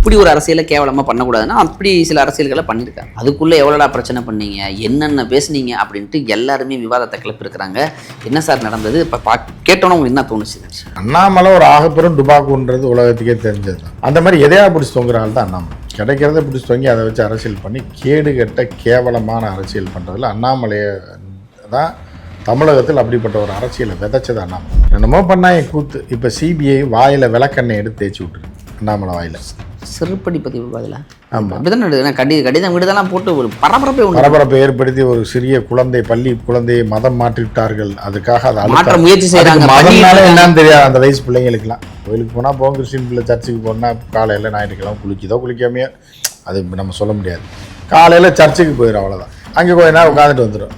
இப்படி ஒரு அரசியலை கேவலமாக பண்ணக்கூடாதுன்னா அப்படி சில அரசியல்களை பண்ணியிருக்காங்க. அதுக்குள்ளே எவ்வளோடா பிரச்சனை பண்ணீங்க, என்னென்ன பேசுனீங்க அப்படின்ட்டு எல்லாருமே விவாதத்தை கிளப்பிருக்கிறாங்க. என்ன சார் நடந்தது? இப்போ கேட்டோன்னா உங்களுக்கு என்ன தோணுச்சு? அண்ணாமலை ஒரு ஆகப்பெரும் டுபாக்குன்றது உலகத்துக்கே தெரிஞ்சது தான். அந்த மாதிரி எதையா பிடிச்சி தொங்குற ஆள் தான் அண்ணாமலை. கிடைக்கிறத பிடிச்சி தொங்கி அதை வச்சு அரசியல் பண்ணி கேடு கெட்ட கேவலமான அரசியல் பண்ணுறதுல அண்ணாமலையை தான் தமிழகத்தில் அப்படிப்பட்ட ஒரு அரசியலை விதைச்சது அண்ணாமலை. என்னமோ பண்ணா என் கூத்து. இப்போ சிபிஐ வாயில் விளக்கெண்ணெய் எடுத்து தேய்ச்சி விட்டுரு அண்ணாமலை வாயில். சிறுபடி பதிவு பதிலாக அப்படிதான் கடிதம் விடுதெல்லாம் போட்டு ஒரு பரபரப்பை ஏற்படுத்தி ஒரு சிறிய குழந்தை பள்ளி குழந்தையை மதம் மாற்றிவிட்டார்கள். அதுக்காக அதை மாற்ற முயற்சி செய்யறாங்க. மதம்னால என்னன்னு தெரியாது அந்த வயசு பிள்ளைங்களுக்குலாம். கோயிலுக்கு போனால் போங்க, கிறிஸ்டின் பிள்ளை சர்ச்சுக்கு போனால் காலையில் ஞாயிற்றுக்கிழமை குளிக்குதோ குளிக்காமையோ அது நம்ம சொல்ல முடியாது. காலையில் சர்ச்சுக்கு போயிடும், அவ்வளோதான். அங்கே கொஞ்ச நேரம் உட்காந்துட்டு வந்துடும்.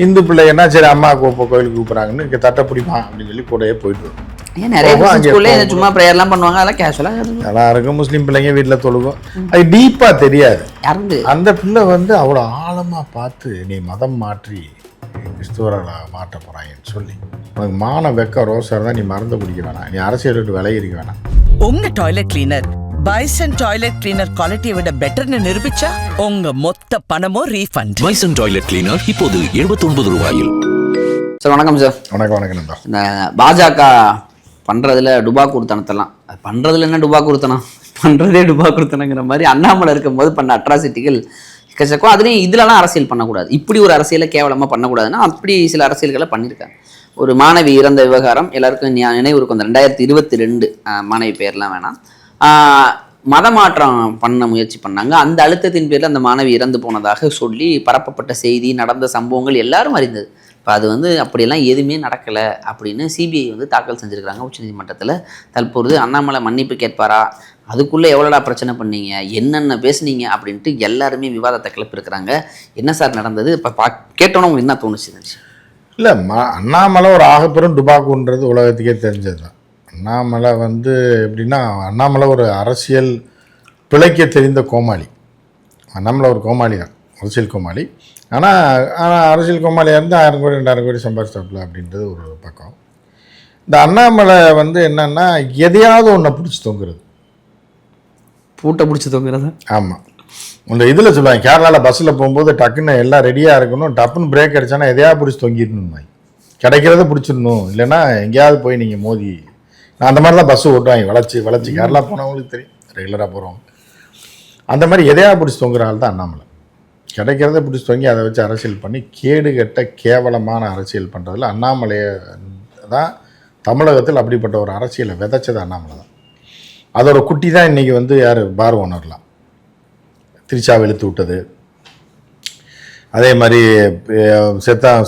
இந்து பிள்ளை என்ன சரி அம்மா கோயிலுக்கு கூப்பிட்றாங்கன்னு இங்கே தட்டை பிடிப்பா அப்படின்னு சொல்லி கூடயே போயிட்டு வரும். சும்மா ப்ரேயர்லாம் பண்ணுவாங்க, அதெல்லாம் கேஷுவலாக நல்லா இருக்கும். முஸ்லீம் பிள்ளைங்க வீட்டில் தொழுகும். அது டீப்பாக தெரியாது. அந்த பிள்ளை அவ்வளோ ஆழமாக பார்த்து நீ மதம் மாற்றி கிறிஸ்துவர்களை மாற்ற போகிறாங்கன்னு சொல்லி உனக்கு மான வெக்க ரோஸாக இருந்தால் நீ மருந்து குடிக்க வேணாம், நீ அரசியல் விட்டு விலகிருக்க வேணாம். உங்க toilet cleaner bison toilet cleaner குவாலிட்டியை விட பெட்டர்னு நிரூபிச்சா உங்க மொத்த பணமும் ரீஃபண்ட். பைசன் டாய்லெட் கிளீனர் இப்போது 79 ரூபாயில். சார் வணக்கம் சார். வணக்கம். இந்த பாஜக பண்ணுறதுல டுபாக்கூர்த்தனத்தெல்லாம் பண்ணுறதுல என்ன டுபாக்கூர்த்தனம், பண்ணுறதே டுபாக்கூர்த்தனங்கிற மாதிரி அண்ணாமலை இருக்கும்போது பண்ண அட்ராசிட்டிகள் எக்கச்சக்கம். அதுலேயும் இதிலலாம் அரசியல் பண்ணக்கூடாது, இப்படி ஒரு அரசியலை கேவலமாக பண்ணக்கூடாதுன்னா அப்படி சில அரசியல்களை பண்ணியிருக்காங்க. ஒரு மாணவி இறந்த விவகாரம் எல்லாருக்கும் நினைவு இருக்கும். அந்த 2022 மாணவி பேர்லாம் வேணாம், மதமாற்றம் பண்ண முயற்சி பண்ணாங்க. அந்த அழுத்தத்தின் பேரில் அந்த மாணவி இறந்து போனதாக சொல்லி பரப்பப்பட்ட செய்தி, நடந்த சம்பவங்கள் எல்லாரும் அறிந்தது. இப்போ அது அப்படியெல்லாம் எதுவுமே நடக்கலை அப்படின்னு சிபிஐ தாக்கல் செஞ்சுருக்கிறாங்க உச்சநீதிமன்றத்தில். தற்போது அண்ணாமலை மன்னிப்பு கேட்பாரா, அதுக்குள்ளே எவ்வளோடா பிரச்சனை பண்ணீங்க, என்னென்ன பேசுனீங்க அப்படின்ட்டு எல்லாருமே விவாதத்தை கிளப்பிருக்கிறாங்க. என்ன சார் நடந்தது? இப்போ கேட்டோன்னா உங்களுக்கு என்ன தோணுச்சு? இல்லை, அண்ணாமலை ஒரு ஆகப்பெரும் டுபாக்குன்றது உலகத்துக்கே தெரிஞ்சது தான். அண்ணாமலை எப்படின்னா, அண்ணாமலை ஒரு அரசியல் பிழைக்க தெரிந்த கோமாளி. அண்ணாமலை ஒரு கோமாளி தான், அரசியல் கோமாளி. ஆனால் அரசியல் கோமாளியாக இருந்து 1000 கோடி 2000 கோடி சம்பாதிச்சாப்புல அப்படின்றது ஒரு பக்கம். இந்த அண்ணாமலை என்னன்னா எதையாவது ஒன்றை பிடிச்சி தொங்குறது, பூட்டை பிடிச்சி தொங்குறது. ஆமாம், இந்த இதில் சொல்லுவாங்க கேரளாவில் பஸ்ஸில் போகும்போது டக்குன்னு எல்லாம் ரெடியாக இருக்கணும், டப்புன்னு பிரேக் அடிச்சானா எதையாவது பிடிச்சி தொங்கிடணும், கிடைக்கிறத பிடிச்சிடணும், இல்லைன்னா எங்கேயாவது போய் நீங்கள் மோதி. நான் அந்த மாதிரி தான் பஸ்ஸு ஓட்டுவாங்க, வளைச்சி கேரளா போனவங்களுக்கு தெரியும், ரெகுலராக போகிறவங்க. அந்த மாதிரி எதையாவது பிடிச்சி தொங்குற ஆள் தான் அண்ணாமலை. கிடைக்கிறத பிடிச்சி தொங்கி அதை வச்சு அரசியல் பண்ணி கேடு கெட்ட கேவலமான அரசியல் பண்ணுறதுல அண்ணாமலையை தான் தமிழகத்தில் அப்படிப்பட்ட ஒரு அரசியலை விதைச்சது அண்ணாமலை தான். அதோட குட்டி தான் இன்றைக்கி யார் பார் ஓனர்லாம் திருச்சாவை இழுத்து விட்டது. அதே மாதிரி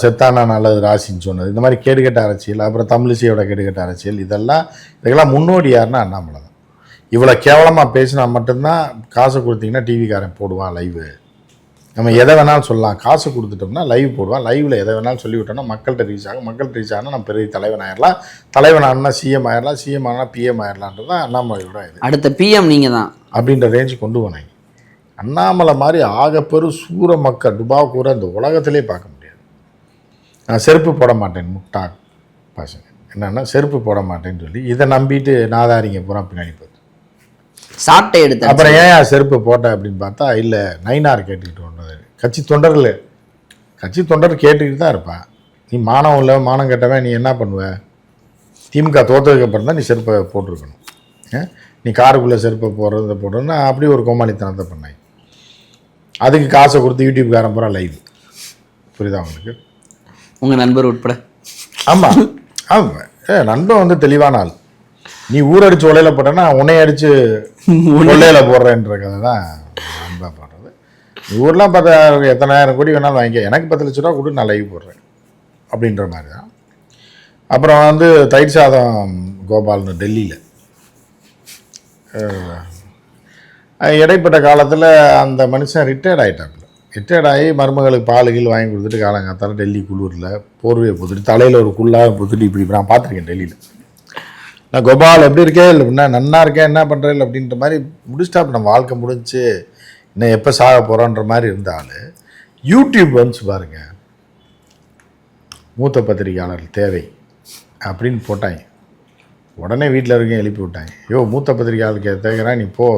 செத்தானா நல்லது ராசின்னு சொன்னது. இந்த மாதிரி கேடுகட்ட அரசியல், அப்புறம் தமிழிசையோட கேடுகட்ட அரசியல், இதுக்கெல்லாம் முன்னோடி யாருன்னா அண்ணாமலை தான். இவ்வளோ கேவலமாக பேசினா மட்டும்தான் காசை கொடுத்தீங்கன்னா டிவிக்காரன் போடுவான் லைவு. நம்ம எதை வேணாலும் சொல்லலாம், காசு கொடுத்துட்டோம்னா லைவ் போடுவான், லைவில் எதை வேணாலும் சொல்லிவிட்டோம்னா மக்கள்கிட்ட ரீச் ஆகும், மக்கள்கிட்ட ரீச் ஆனால் நம்ம பெரிய தலைவன் ஆயிடலாம், தலைவன் ஆனால் சிஎம் ஆயிடலாம், சிஎம் ஆனால் பிஎம் ஆயிடலான்றது தான் அண்ணாமலையோட இது. அடுத்த பிஎம் நீங்கள் தான் அப்படின்ற ரேஞ்சு கொண்டு போனாங்க. அண்ணாமலை மாதிரி ஆகப்பெரும் சூர மக்கள் டுபாக்கூரை இந்த உலகத்திலே பார்க்க முடியாது. நான் செருப்பு போட மாட்டேன் முட்டா பசங்க என்னென்னா செருப்பு போட மாட்டேன்னு சொல்லி இதை நம்பிட்டு நாதாரிங்க பூரா பின்னாடி போகுது. சாட்டை எடுத்து அப்புறம் ஏன் செருப்பு போட்டேன் அப்படின்னு பார்த்தா இல்லை நைனார் கேட்டுக்கிட்டு ஒன்று கட்சி தொண்டர் கேட்டுக்கிட்டு தான் இருப்பான். நீ மானம் இல்லை, மானம் கெட்டவன், நீ என்ன பண்ணுவ? திமுக தோற்றதுக்கு அப்புறம் தான் நீ செருப்பை போட்டிருக்கணும். நீ காருக்குள்ளே செருப்பை போடுறதுன்னா அப்படி ஒரு கோமாளித்தனத்தை பண்ணாங்க. அதுக்கு காசை கொடுத்து யூடியூப்காரன் பூரா லைவ். புரியுதா உங்களுக்கு? உங்கள் நண்பர் உட்பட. ஆமாம் நண்பன் தெளிவான ஆள். நீ ஊரடிச்சு ஒலையில் போட்டேன்னா உன்னை அடித்து ஒல்லையில் போடுறேன்ற கதை தான் நண்பன் பண்ணுறது. ஊர்லாம் 10,000 எத்தனாயிரம் கோடி வேணாலும் வாங்கிக்க, எனக்கு 10 லட்ச ரூபா கொடு, நான் லைவ் போடுறேன் அப்படின்ற மாதிரி தான். அப்புறம் தயிர் சாதம் கோபால்னு டெல்லியில் இடைப்பட்ட காலத்தில் அந்த மனுஷன் ரிட்டையர்ட் ஆகிட்டாப்புல. ரிட்டையர்ட் ஆகி மருமகளுக்கு பாலுகள் வாங்கி கொடுத்துட்டு காலங்காத்தால டெல்லி குளூரில் போர்வையை போட்டுட்டு தலையில் ஒரு குள்ளாக போட்டுட்டு இப்படி நான் பார்த்துருக்கேன் டெல்லியில். நான் கோபால் எப்படி இருக்கே இல்லை அப்படின்னா நன்னா இருக்கேன், என்ன பண்ணுறேன் அப்படின்ற மாதிரி முடிச்சிட்டாப்பு. நம்ம வாழ்க்கை முடிஞ்சு இன்னும் எப்போ சாக போகிறோன்ற மாதிரி இருந்தாலும் யூடியூப் பாருங்கள், மூத்த பத்திரிகையாளர் தேவை அப்படின்னு போட்டாங்க. உடனே வீட்டில் இருக்க எழுப்பி விட்டாங்க. மூத்த பத்திரிகையாளருக்கு தேவைன்னா நீ போ,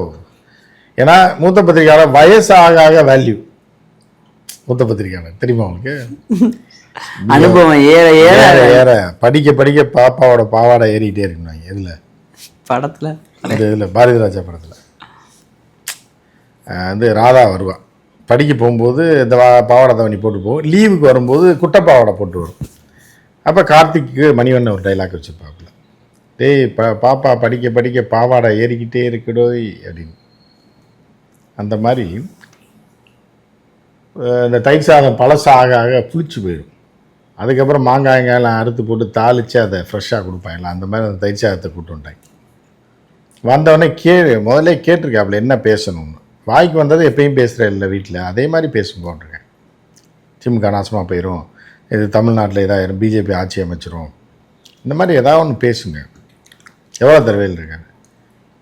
ஏன்னா மூத்த பத்திரிகையாளர் வயசு ஆக ஆக வேல்யூ. மூத்த பத்திரிகையாளர் தெரியுமா உங்களுக்கு? அனுபவம் ஏற ஏற ஏற ஏற படிக்க படிக்க பாப்பாவோட பாவாடை ஏறிக்கிட்டே இருக்கணும். எதில்? படத்துல இந்த இதில் பாரதி ராஜா படத்தில் வந்து ராதா வருவா. படிக்க போகும்போது இந்த பாவாடை தவணி போட்டு போகும். லீவுக்கு வரும்போது குட்டப்பாவாடை போட்டு வரும். அப்போ கார்த்திக்கு மணிவண்ணன் ஒரு டைலாக் வச்சுருப்பாப்புல, டேய் பாப்பா படிக்க படிக்க பாவாடை ஏறிக்கிட்டே இருக்குடோய் அப்படின்னு. அந்த மாதிரி இந்த தயிர் சாதம் பழசாக ஆக புளிச்சு போயிடும். அதுக்கப்புறம் மாங்காயெல்லாம் அறுத்து போட்டு தாளித்து அதை ஃப்ரெஷ்ஷாக கொடுப்பாங்கல்ல, அந்த மாதிரி அந்த தயிர் சாதத்தை கூப்பிட்டு வந்துட்டாங்க. வந்தவொடனே முதல்ல கேட்டிருக்காப்புல என்ன பேசணும்னு. வாய்க்கு வந்தது எப்பயும் பேசுகிறேன் இல்லை வீட்டில், அதே மாதிரி பேசும் போட்டிருக்கேன். திமுக நாசமாக போயிடும், இது தமிழ்நாட்டில் இதாகிடும், பிஜேபி ஆட்சி அமைச்சிரும், இந்த மாதிரி ஏதாவது ஒன்று பேசுங்க. எவ்வளோ தருவையில் இருக்காங்க?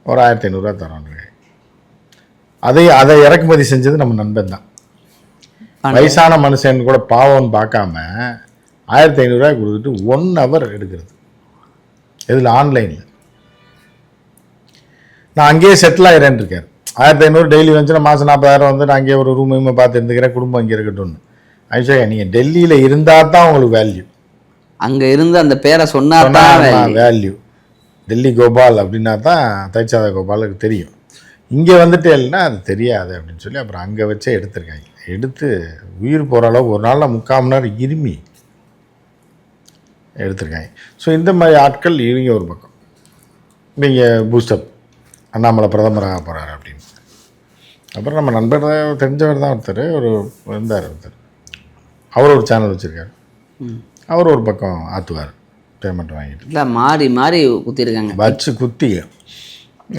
ஒரு 1500 தரோன்னு. அதை இறக்குமதி செஞ்சது நம்ம நண்பன் தான். வயசான மனுஷன் கூட பாவம்னு பார்க்காம 1500 கொடுத்துட்டு 1 hour எடுக்கிறது. இதில் ஆன்லைனில் நான் அங்கேயே செட்டில் ஆகிறேன்னு இருக்கார். 1500 டெய்லி வந்துச்சுன்னா மாதம் 40,000 வந்து நான் அங்கேயே ஒரு ரூம் பார்த்து இருந்துக்கிறேன், குடும்பம் அங்கே இருக்கட்டும்னு. ஐஷா, நீங்கள் டெல்லியில் இருந்தால் தான் உங்களுக்கு வேல்யூ. அங்கே இருந்து அந்த பேரை சொன்னா வேல்யூ. டெல்லி கோபால் அப்படின்னா தான் தைச்சாத கோபாலுக்கு தெரியும். இங்கே வந்துட்டு இல்லைன்னா அது தெரியாது அப்படின்னு சொல்லி அப்புறம் அங்கே வச்சே எடுத்திருக்காங்க. எடுத்து உயிர் போகிற அளவுக்கு ஒரு நாளில் 3/4 மணி நேரம் இருமி எடுத்திருக்காங்க. ஸோ இந்த மாதிரி ஆட்கள் இவங்க ஒரு பக்கம். நீங்கள் பூஸ்டப் அண்ணாமலை பிரதமராக போகிறாரு அப்படின்னு. அப்புறம் நம்ம நண்பர் தெரிஞ்சவர் தான் ஒருத்தர் இருந்தார். அவர் ஒரு சேனல் வச்சுருக்காரு. அவர் ஒரு பக்கம் ஆற்றுவார், பேமெண்ட் வாங்கிட்டு. இல்லை மாறி மாறி குத்திருக்காங்க. வச்சு குத்தி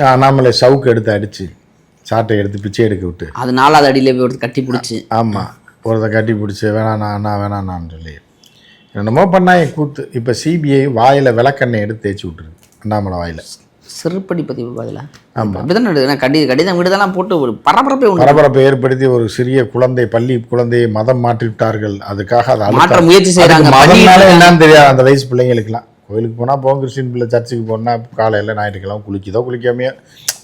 அண்ணாமலை சவுக்கு எடுத்து அடித்து சாட்டை எடுத்து பிச்சை எடுக்க விட்டு அது 4வது அடியில் போய் ஒருத்தர் கட்டி பிடிச்சி. ஆமாம், ஒருத்த கட்டி பிடிச்சி வேணாண்ணா வேணாண்ணான்னு சொல்லி என்னமோ பண்ணா என் கூத்து. இப்போ சிபிஐ வாயில் விளக்கெண்ணெய் எடுத்து தேய்ச்சி விட்டுருக்கு அண்ணாமலை வாயில். சிறுப்படி பற்றி பதில். ஆமாம், அப்படிதான் கடிதம் விடுதெல்லாம் போட்டு ஒரு பரபரப்பை ஏற்படுத்தி ஒரு சிறிய குழந்தை, பள்ளி குழந்தையை மதம் மாற்றி விட்டார்கள். அதுக்காக அதை மாற்ற முயற்சி செய்கிறாங்க. மதம்னால என்னன்னு தெரியாது அந்த வயசு பிள்ளைங்களுக்குலாம். கோயிலுக்கு போனால் போகும், கிறிஸ்டின் பிள்ளை சர்ச்சுக்கு போனால் காலையில் ஞாயிற்றுக்கிழமை குளிக்குதோ குளிக்காமையோ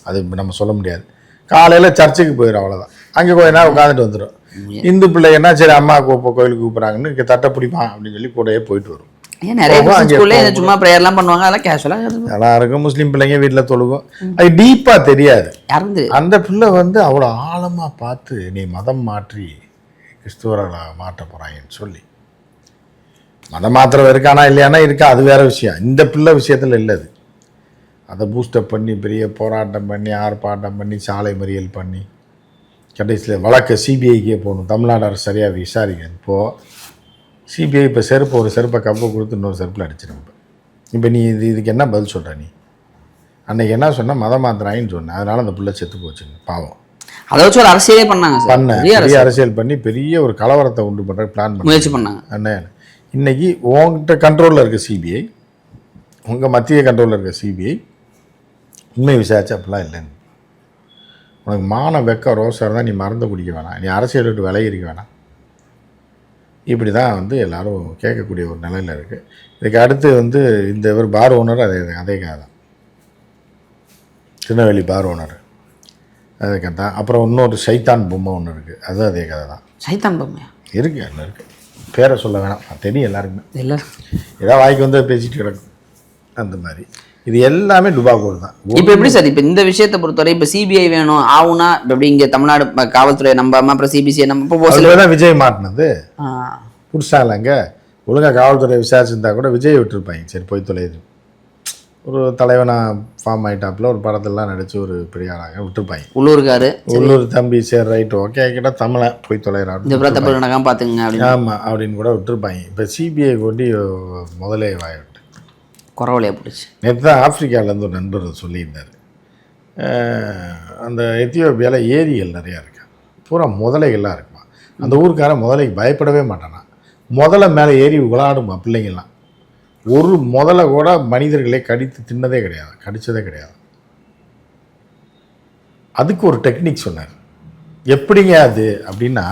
அது நம்ம சொல்ல முடியாது. காலையில் சர்ச்சுக்கு போயிடும், அவ்வளோதான். அங்கே கொஞ்ச நேரம் உட்காந்துட்டு வந்துடும். இந்து பிள்ளைங்கன்னா சரி அம்மா கோயிலுக்கு கூப்பிட்றாங்கன்னு தட்டை பிடிப்பான் அப்படின்னு சொல்லி கூடயே போயிட்டு வரும். ஏன் நிறைய சும்மா ப்ரேயர்லாம் பண்ணுவாங்க, அதெல்லாம் கேஷுவலாக எல்லாருக்கும். முஸ்லீம் பிள்ளைங்க வீட்டில் தொழுகும், அது டீப்பாக தெரியாது. அந்த பிள்ளை வந்து அவ்வளோ ஆழமாக பார்த்து நீ மதம் மாற்றி கிறிஸ்துவரை மாற்ற போகிறாங்கன்னு சொல்லி மதம் மாத்திரம் இருக்கானா இல்லையானா இருக்கா, அது வேறு விஷயம். இந்த பிள்ளை விஷயத்தில் இல்லை. அது அதை பூஸ்டப் பண்ணி பெரிய போராட்டம் பண்ணி ஆர்ப்பாட்டம் பண்ணி சாலை மறியல் பண்ணி கடைசியில் வழக்கை சிபிஐக்கே போகணும். தமிழ்நாடு அரசு சரியாக விசாரிக்க. இப்போது சிபிஐ இப்போ ஒரு செருப்பை கப்பை கொடுத்து இன்னொரு செருப்பில் அடிச்சிருப்ப. இப்போ நீ இதுக்கு என்ன பதில் சொல்கிற? நீ அன்னைக்கு என்ன சொன்னால் மதம் மாத்திராயின்னு சொன்னேன், அதனால் அந்த பிள்ளை செத்து போச்சுன்னு. பாவம். அதை வச்சு ஒரு அரசியலே பண்ணாங்க. பெரிய அரசியல் பண்ணி பெரிய ஒரு கலவரத்தை உண்டு பண்ணுற பிளான் முயற்சி பண்ணாங்க. என்ன இன்னைக்கு உங்ககிட்ட கண்ட்ரோலில் இருக்க சிபிஐ, உங்கள் மத்திய கண்ட்ரோலில் இருக்க சிபிஐ உண்மை விசாரிச்சு அப்படிலாம் இல்லைன்னு. உனக்கு மான வெக்க ரோசாக இருந்தால் நீ மறந்து குடிக்க வேணாம், நீ அரசியல் விட்டு விலகிருக்க வேணாம். இப்படி தான் வந்து எல்லோரும் கேட்கக்கூடிய ஒரு நிலையில் இருக்குது. இதுக்கு அடுத்து வந்து இந்த ஒரு பார் ஓனர் அதே கதை தான். திருநெல்வேலி பார் ஓனர் அதே கதை தான். அப்புறம் இன்னொரு சைத்தான் பொம்மை ஒன்று இருக்குது, அதுவும் அதே கதை தான். சைத்தான் பொம்மையா? இருக்குது, என்ன இருக்குது, பேரை சொல்ல வேணாம், தெரியும் எல்லாருக்குமே. எல்லாரும் ஏதாவது வாய்க்கு வந்து பேசிட்டு கிடக்கும். அந்த மாதிரி இது எல்லாமே டுபாகூர் தான். இப்போ எப்படி சார் இப்போ இந்த விஷயத்தை பொறுத்தவரை இப்போ சிபிஐ வேணும் ஆகுனா எப்படி இங்கே தமிழ்நாடு காவல்துறை நம்பாமல் அப்புறம் சிபிசிஐ நம்ம தான் விஜய் மாட்டினது புதுசாக ஒழுங்காக காவல்துறை விசாரிச்சிருந்தா கூட விஜய் விட்டுருப்பாங்க. சரி போய் தொலைது ஒரு தலைவனாக ஃபார்ம் ஆகிட்டாப்புல ஒரு படத்திலலாம் நடித்து ஒரு பெரிய ஆளாக விட்டுருப்பாங்க. உள்ளூர் தம்பி சரி ரைட் ஓகே கிட்ட தமிழை போய் தொலைகிறான் பார்த்துங்க. ஆமாம் அப்படின்னு கூட விட்டுருப்பாங்க. இப்போ சிபிஐ கொண்டு முதலே வாய் குறவலையாக போட்டுச்சு. நேற்று தான் ஆப்பிரிக்காவிலேருந்து ஒரு நண்பர் சொல்லியிருந்தார். அந்த எத்தியோப்பியாவில் ஏரிகள் நிறையா இருக்கு, பூரா முதலைகள்லாம் இருக்குமா. அந்த ஊருக்காரன் முதலைக்கு பயப்படவே மாட்டானா. முதலை மேலே ஏறி விளையாடுமா பிள்ளைங்கள்லாம். ஒரு முதலை கூட மனிதர்களை கடித்து தின்னதே கிடையாது, கடித்ததே கிடையாது. அதுக்கு ஒரு டெக்னிக் சொன்னார். எப்படிங்க அது அப்படின்னா,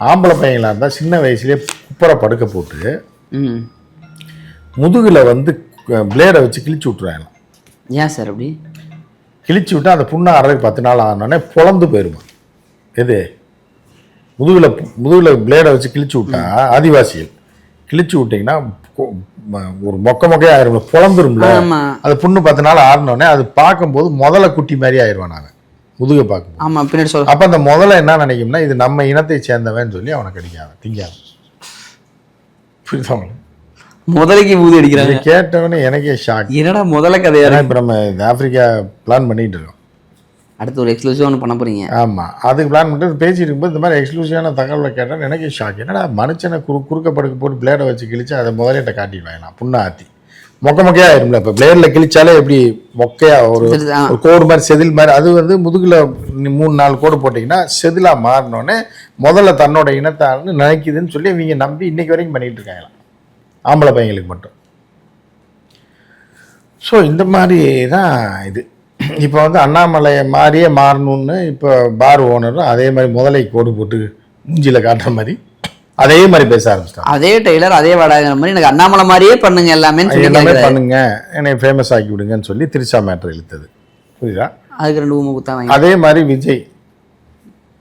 ஆம்பளை பையங்களாக இருந்தால் சின்ன வயசுலேயே குப்பரை படுக்க போட்டு முதுகில் வந்து பிளேடை வச்சு கிழிச்சு விட்ருவாங்க. ஏன் சார் அப்படி? கிழிச்சு விட்டா அந்த புண்ணு ஆறதுக்கு 10 நாள் ஆனோடனே பொழந்து போயிருமா. எது முதுகில் பிளேடை வச்சு கிழிச்சு விட்டா, ஆதிவாசிகள் கிழிச்சு விட்டிங்கன்னா ஒரு மொக்கையாக ஆயிரும், பொழந்துரும்ல. அது புண்ணு 10 நாள் ஆறினோடனே அது பார்க்கும்போது முதல்ல குட்டி மாதிரி ஆயிடுவான். நாங்கள் முதுகை பார்க்கும் ஆமாம் பின்னாடி சொல்ல. அப்போ அந்த முதல்ல என்ன நினைக்கும்னா இது நம்ம இனத்தை சேர்ந்தவன்னு சொல்லி அவனை கடிக்காத திங்காத. புரியுதா? முதலைக்கு ஊதி அடிக்கிறாங்க. கேட்டவனே எனக்கே ஷாக். என்னடா முதல்ல கதையா? இப்போ நம்ம ஆப்பிரிக்கா பிளான் பண்ணிட்டு இருக்கோம். அடுத்து ஒரு எக்ஸ்க்ளூசிவ் ஒன்று பண்ண போறீங்க. ஆமாம், அதுக்கு பிளான் பண்ணிட்டு பேசிட்டு இருக்கும்போது இந்த மாதிரி எக்ஸ்க்ளூசிவான தகவலை கேட்டால் எனக்கே ஷாக். என்னடா மனுஷனை குறுக்க படுக்க போட்டு பிளேடை வச்சு கிழிச்சு அதை முதலிட்ட காட்டிடுவாங்க. புண்ணை ஆற்றி மொக்கையாக ஆயிரும்ல. இப்போ பிளேடில் கிழிச்சாலே எப்படி மொக்கையாக ஒரு கோடு மாதிரி செதில் மாதிரி, அது வந்து முதுகில் 3-4 கோடு போட்டிங்கன்னா செதிலாக மாறினோடனே முதல்ல தன்னோட இனத்தாள்னு நினைக்குதுன்னு சொல்லி இவங்க நம்பி இன்னைக்கு வரைக்கும் பண்ணிகிட்டு இருக்காங்களாம், ஆம்பளை பையங்களுக்கு மட்டும். ஸோ இந்த மாதிரி தான் இது. இப்போ வந்து அண்ணாமலையை மாதிரியே மாறணும்னு இப்போ பார் ஓனரும் அதே மாதிரி முதலை கோடு போட்டு மூஞ்சியில் காட்டுற மாதிரி அதே மாதிரி பேச ஆரம்பிச்சிட்டாங்க. அதே டெய்லர் அதே வாடகைற மாதிரி எனக்கு அண்ணாமலை மாதிரியே பண்ணுங்க, எல்லாமே பண்ணுங்க, என்னை ஃபேமஸ் ஆக்கி விடுங்கன்னு சொல்லி திரிஷா மேட்டர் இழுத்தது. புரியுதா? அதுக்கு 2 ஊமை குத்தாங்க. அதே மாதிரி விஜய்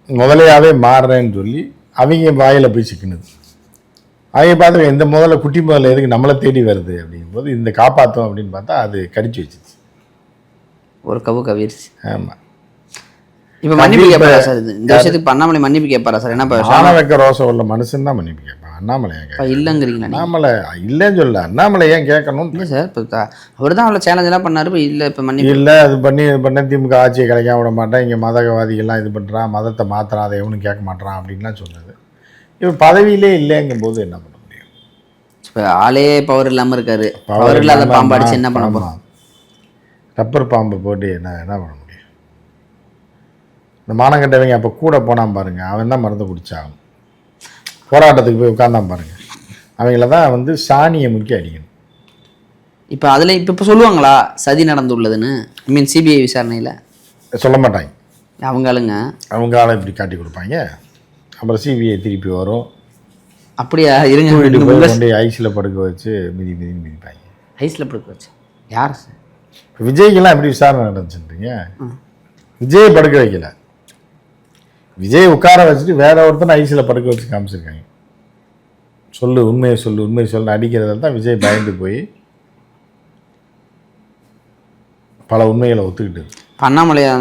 முதலையாவே மாறுறேன்னு சொல்லி அவங்க வாயில் போய் சிக்கினது. அவங்க பார்த்து இந்த முதல்ல குட்டி முதல்ல எதுக்கு நம்மளை தேடி வருது அப்படிங்கும்போது இந்த காப்பாற்றும் அப்படின்னு பார்த்தா அது கடிச்சு வச்சிச்சு, ஒரு கவிருச்சு. ஆமாம். இப்போ மன்னிப்பு கேட்பாரா சார்? இந்த விஷயத்துக்கு அண்ணாமலை மன்னிப்பு கேட்பாரா சார்? என்ன சாண வைக்க ரோசம் உள்ள மனுஷன் தான் மன்னிப்பு கேட்பான். அண்ணாமலை ஏன் இல்லைங்கிறீங்களா? அண்ணாமலை இல்லைன்னு சொல்ல, அண்ணாமலை ஏன் கேட்கணும்? இல்லை சார், இப்போ அவர் தான் அவ்வளோ சேலஞ்செல்லாம் பண்ணார். இப்போ இல்லை, இப்போ மன்னிப்பு இல்லை, அது பண்ண திமுக ஆட்சியை கிடைக்காம விட மாட்டேன், இங்கே மதவாதிகள்லாம் இது பண்ணுறான், மதத்தை மாற்றுறான், அதை எவனும் கேட்க மாட்டான் அப்படின்லாம் சொன்னது. இப்போ பதவியிலே இல்லைங்கும் போது என்ன பண்ண முடியும்? இப்போ ஆளே பவர் இல்லாமல் இருக்காரு, பவர் இல்லாத பாம்பு அடிச்சு என்ன பண்ண போகிறோம்? ரப்பர் பாம்பை போட்டு என்ன பண்ண முடியும்? இந்த மானங்கட்டவங்க அப்போ கூட போனான் பாருங்க, அவன் தான் மருந்து குடிச்சாகும். போராட்டத்துக்கு போய் உட்காந்தான் பாருங்க, அவங்கள தான் வந்து சாணியை முக்கிய அடிக்கணும். இப்போ அதில் இப்போ சொல்லுவாங்களா சதி நடந்துள்ளதுன்னு? ஐ மீன் சிபிஐ விசாரணையில் சொல்ல மாட்டாங்க. அவங்க ஆளை இப்படி காட்டி கொடுப்பாங்க, அப்புறம் சிபிஐ திருப்பி வரும். அப்படியா? இருங்க, கொண்டு ஐஸில் படுக்க வச்சு மிதிப்பாங்க. ஐஸில் படுக்க வச்சு யார் சார்? விஜய்க்கெல்லாம் எப்படி விசாரணை நடந்துச்சுன்றீங்க? விஜய் படுக்க வைக்கல, விஜய் உட்கார வச்சுட்டு வேற ஒருத்தனை ஐஸில் படுக்க வச்சு காமிச்சிருக்காங்க. உண்மையை சொல்லு அடிக்கிறதால தான் விஜய் பயந்து போய் பல உண்மைகளை ஒத்துக்கிட்டு. அண்ணாமலையா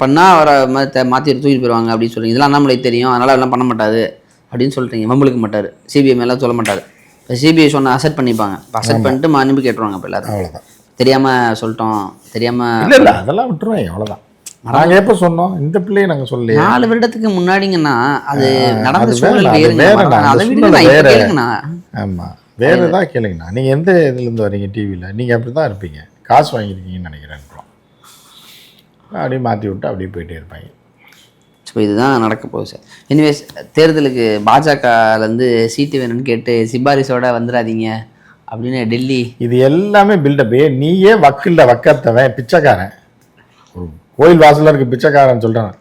பண்ணால் அவரை மாற்றி தூக்கிட்டு போயிடுவாங்க அப்படின்னு சொல்லுங்க. இதெல்லாம் அண்ணாமலை தெரியும், அதனால் எல்லாம் பண்ண மாட்டாது அப்படின்னு சொல்லிட்டீங்க. மம்பளுக்கு மாட்டார், சிபிஐ மேலாம் சொல்ல மாட்டார். இப்போ சிபிஐ சொன்ன அசெப்ட் பண்ணிப்பாங்க, அசெப்ட் பண்ணிட்டு மன்னிப்பு கேட்டுருவாங்க. இப்போ எல்லாரும் அவ்வளோதான், தெரியாமல் சொல்லிட்டோம், தெரியாமல் இல்லை அதெல்லாம் விட்டுருவாங்க, அவ்வளோதான். நாங்கள் எப்போ சொன்னோம் இந்த பிள்ளையை? நாங்கள் சொல்லி 4 வருடத்துக்கு முன்னாடிங்கன்னா அது நடந்த சூழல் வேறுங்கண்ணா. ஆமாம், வேறு தான் கேளுங்கண்ணா. நீங்கள் எந்த இதுலேருந்து வரீங்க? டிவியில் நீங்கள் அப்படி தான் இருப்பீங்க, காசு வாங்கியிருக்கீங்கன்னு நினைக்கிறேன். அப்படியே மாற்றி விட்டு அப்படியே போயிட்டே இருப்பாங்க. ஸோ இதுதான் நடக்க போகுது சார். எனிவேஸ், தேர்தலுக்கு பாஜகலேருந்து சீட்டு வேணும்னு கேட்டு சிபாரிசோட வந்துடாதீங்க அப்படின்னு டெல்லி. இது எல்லாமே பில்டப். நீயே வக்கத்தவன் பிச்சைக்காரன், ஒரு கோயில் வாசலில் இருக்க பிச்சைக்காரன் சொல்கிறான்,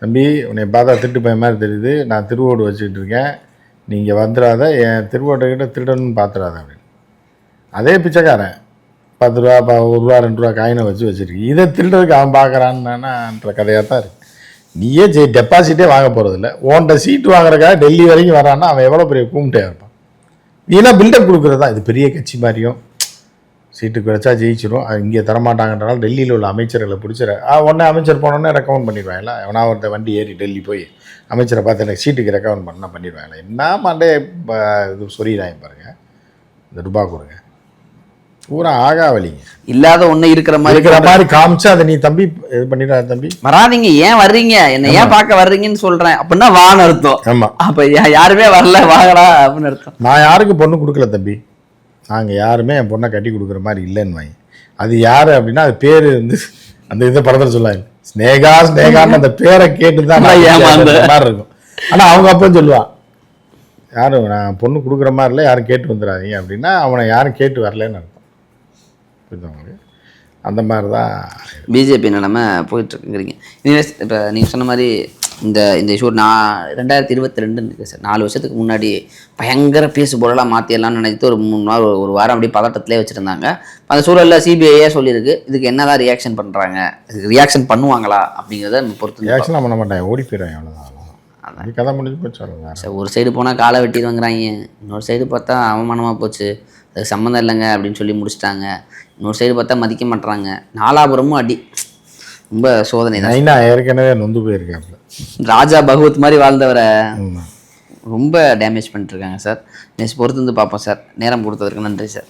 தம்பி உன்னை பார்த்தா திருட்டு பையன் மாதிரி தெரியுது, நான் திருவோடு வச்சுக்கிட்டு இருக்கேன், நீங்கள் வந்துடாத, என் திருவோட்டக்கிட்ட திருடணும்னு பார்த்துடாத அப்படின்னு. அதே பிச்சைக்காரன் 10 ரூபா 1 ரூபா 2 ரூபா காயினை வச்சுருக்கு. இதை திருடுறதுக்கு அவன் பார்க்குறான்ன்ற கதையாக தான் இருக்குது. நீயே டெபாசிட்டே வாங்க போகிறதில்ல, உன்கிட்ட சீட்டு வாங்குறதுக்காக டெல்லி வரைக்கும் வரான்னா அவன் எவ்வளோ பெரிய கூமிட்டே இருப்பான். நீலாம் பில்டப் கொடுக்குறது தான். இது பெரிய கட்சி மாதிரியும் சீட்டுக்கு வச்சா ஜெயிச்சிடும், அது இங்கே தரமாட்டாங்கன்றனால டெல்லியில் உள்ள அமைச்சர்களை பிடிச்சிட உடனே அமைச்சர் போனோன்னே ரெக்கமெண்ட் பண்ணிடுவாங்களா? எவனா ஒருத்த வண்டி ஏறி டெல்லி போய் அமைச்சரை பார்த்து எனக்கு சீட்டுக்கு ரெக்கமெண்ட் பண்ணால் பண்ணிடுவாங்களா? என்ன மாண்டே இது சொல்லிடுறாங்க பாருங்கள். இந்த ரூபா கொடுங்க பூரா ஆகாவலிங்க, இல்லாத ஒன்று இருக்கிற மாதிரி காமிச்சு அதை நீ தம்பி இது பண்ணிடுறா, தம்பி வராதிங்க, ஏன் வர்றீங்க, என்ன ஏன் பார்க்க வர்றீங்கன்னு சொல்கிறேன் அப்படின்னா வான்னு அர்த்தம். ஆமாம், அப்போ யாருமே வரல வாங்கடா அப்படின்னு அர்த்தம். நான் யாருக்கும் பொண்ணு கொடுக்கல தம்பி, நாங்கள் யாருமே என் பொண்ணை கட்டி கொடுக்குற மாதிரி இல்லைன்னு வாங்கி. அது யார் அப்படின்னா அது பேர் வந்து அந்த இதை படத்தில் சொல்லாங்க, ஸ்னேகான்னு அந்த பேரை கேட்டு தான் மாதிரி இருக்கும். ஆனால் அவங்க அப்போ சொல்லுவான், யாரும் நான் பொண்ணு கொடுக்குற மாதிரி இல்லை, யாரும் கேட்டு வந்துடாதீங்க அப்படின்னா அவனை யாரும் கேட்டு வரலன்னு அர்த்தம். புரியுது? அந்த மாதிரி தான் பிஜேபி நிலைமை போயிட்டுருக்குங்கிறீங்க. இப்போ நீங்கள் சொன்ன மாதிரி இந்த இந்த இஷ்யூ நான் 2022 இருக்கு சார், 4 வருஷத்துக்கு முன்னாடி பயங்கர பேசு பொருளாக மாற்றிடலாம்னு நினைத்து ஒரு 3 நாள் ஒரு வாரம் அப்படியே பதட்டத்திலே வச்சுருந்தாங்க. அந்த சூழலில் சிபிஐயே சொல்லியிருக்கு இதுக்கு என்னதான் ரியாக்ஷன் பண்ணுறாங்க, இதுக்கு ரியாக்ஷன் பண்ணுவாங்களா அப்படிங்கிறத நம்ம பொறுத்து. ரியாக்ஷன்லாம் பண்ண மாட்டேன், ஓடி போயிடுவேன், அவ்வளோதான், கதை முடிஞ்சு போச்சு அவ்வளோதான். சார் ஒரு சைடு போனால் காலை வெட்டிடுவாங்கிறாங்க, இன்னொரு சைடு பார்த்தா அவமானமாக போச்சு, அதுக்கு சம்மந்தம் இல்லைங்க அப்படின்னு சொல்லி முடிச்சிட்டாங்க, இன்னொரு சைடு பார்த்தா மதிக்க மாட்டுறாங்க, நாலாபுரமும் அடி, ரொம்ப சோதனை தான். நைனா ஏற்கனவே நொந்து போயிருக்காப்புல, ராஜா பகவத் மாதிரி வாழ்ந்தவரை ரொம்ப டேமேஜ் பண்ணிட்டுருக்காங்க சார். நெக்ஸ்ட் பொறுத்து வந்து பார்ப்போம் சார். நேரம் கொடுத்ததற்கு நன்றி சார்.